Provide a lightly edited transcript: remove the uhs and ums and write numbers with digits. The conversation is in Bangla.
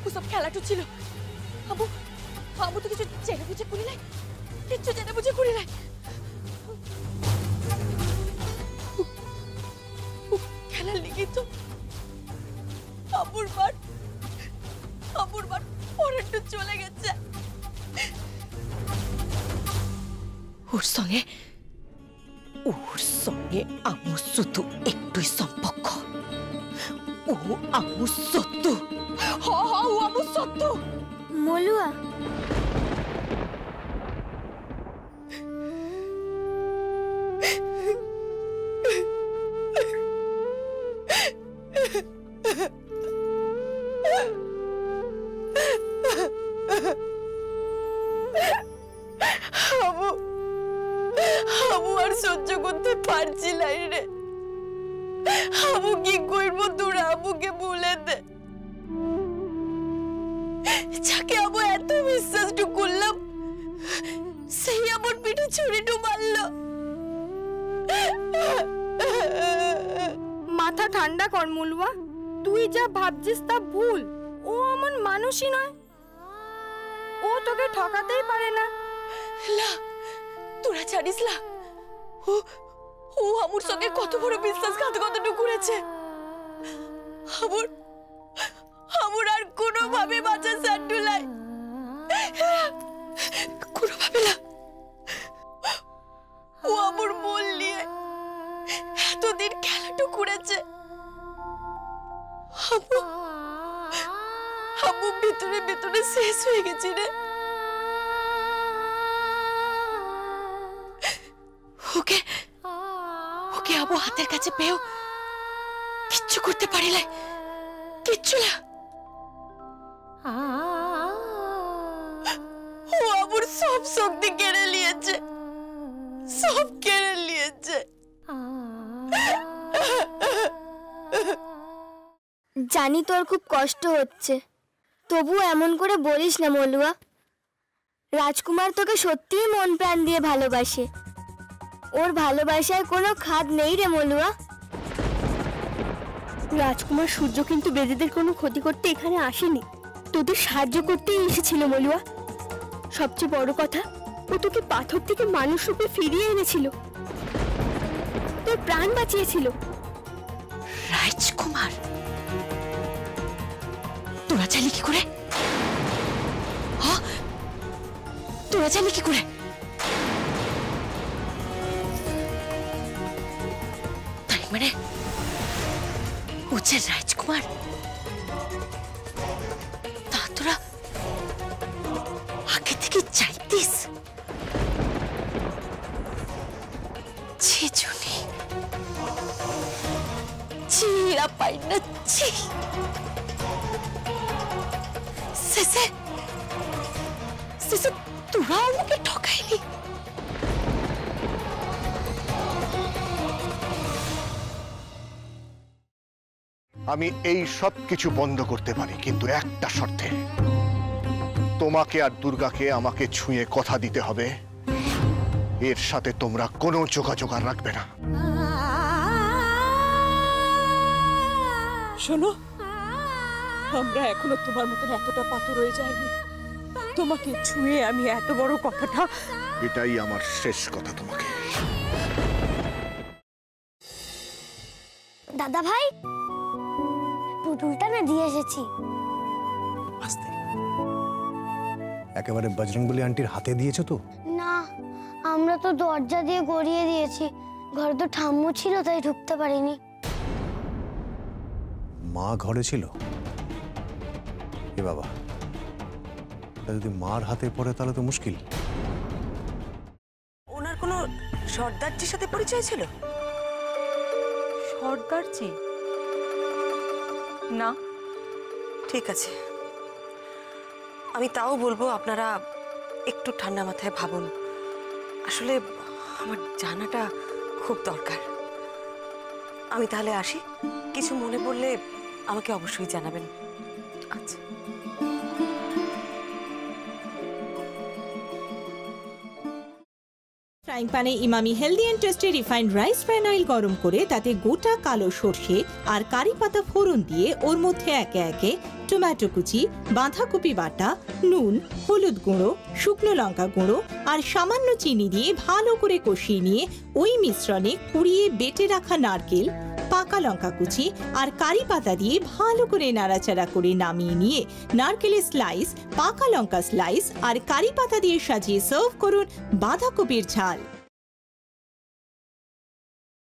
ওসব খেলাটা ছিল। আবু আবু তো কিছু জেনে বুঝে করি নাই, কিচ্ছু জেনে বুঝে করি নাই। খেলার লেগে তো আবুর বার পরেরটা চলে গেছে। ওর সঙ্গে আমু শুধু একটুই সম্পর্ক। ও আমু সত্য, ও আমু সত্য। মলুয়া আবু আর সহ্য করতে পারছি না রে। আবু কি করবো, তোরা আবুকে বলে দে। যাকে আবু এত বিশ্বাস করলাম সেই আমার পিঠে ছুরিটা মারলো। মাথা ঠান্ডা কর মলুয়া, তুই যা ভাবছিস তা ভুল। ও এমন মানুষই নয়, ও তোকে ঠকাতেই পারে না। লা তোরা জানিস না ও আমুর সঙ্গে কত বড় বিশ্বাসঘাতকতা করেছে। আমুর আর কোনোভাবে বাঁচা সান্ডুলাই, কোনোভাবে না। ও আমুর বল নিয়ে এতদিন খেলাটা করেছে। আমু ভিতরে ভিতরে শেষ হয়ে গেছে রে। ওকে আবু হাতের কাছে পেয়েও কিচ্ছু করতে পারিলে, কিচ্ছু না। ও আবুর সব শক্তি কেড়ে নিয়েছে, সব কেড়ে নিয়েছে। জানি তোর খুব কষ্ট হচ্ছে, তবু এমন করে বলিস না মলুয়া। রাজকুমার তোকে সত্যিই মন প্রাণ দিয়ে ভালোবাসে, ওর ভালোবাসায় কোনো খাদ নেই রে মলুয়া। রাজকুমার সূর্য কিন্তু বেদেদের কোনো ক্ষতি করতে এখানে আসেনি, তোদের সাহায্য করতেই এসেছিল মলুয়া। সবচেয়ে বড় কথা, ও তোকে পাথর থেকে মানুষ রূপে ফিরিয়ে এনেছিল, তোর প্রাণ বাঁচিয়েছিল। রাজকুমার তোরা চাইলি কি করে? তোরা চাইলি কি করে? তাই মানে ও যে রাজকুমার, তা তোরা আগে থেকে চাইতিস? ছিজুনি চিরা পাই না, ছি। শেষে তোরা আমাকে ঠকাইলি। আমি এই সব কিছু বন্ধ করতে পারি, কিন্তু একটা শর্তে। তোমাকে আর দুর্গাকে আমাকে ছুঁয়ে কথা দিতে হবে এর সাথে তোমরা কোনো যোগাযোগ আর রাখবে না। শোনো, আমরা এখনো তোমার মতন এতটা পাথর হয়ে যায়নি। তোমাকে ছুঁয়ে আমি এত বড় কথাটা, এটাই আমার শেষ কথা তোমাকে। দাদা ভাই, পুতুলটা না দিয়ে এসেছি। আস্তে, একেবারে বজরংবলী আন্টির হাতে দিয়েছো তো? না, আমরা তো দরজা দিয়ে গড়িয়ে দিয়েছি, ঘরে তো ঠাম্মু ছিল তাই ঢুকতে পারিনি। মা ঘরে ছিল? এ বাবা, যদি মার হাতে পড়ে তাহলে তো মুশকিল। ওনার কোনো সর্দারজির সাথে পরিচয় ছিল? সর্দারজি? না। ঠিক আছে, আমি তাও বলবো আপনারা একটু ঠান্ডা মাথায় ভাবুন। আসলে আমার জানাটা খুব দরকার। আমি তাহলে আসি, কিছু মনে পড়লে আমাকে অবশ্যই জানাবেন। আচ্ছা। ফ্রাইং প্যানে Emami healthy and tasty refined rice bran oil গরম করে তাতে গোটা কালো সর্ষে আর কারি পাতা ফোড়ন দিয়ে ওর মধ্যে একে একে টমেটো কুচি, বাঁধাকপি বাটা, নুন, হলুদ গুঁড়ো, শুকনো লঙ্কা গুঁড়ো আর সামান্য চিনি দিয়ে ভালো করে কষিয়ে নিয়ে ওই মিশ্রণে কুড়িয়ে বেটে রাখা নারকেল, পাকা লঙ্কা কুচি আর কারি পাতা দিয়ে ভালো করে নাড়াচাড়া করে নামিয়ে নিয়ে নারকেলের স্লাইস, পাকা লঙ্কা স্লাইস আর কারি পাতা দিয়ে সাজিয়ে সার্ভ করুন বাঁধাকপির ঝাল।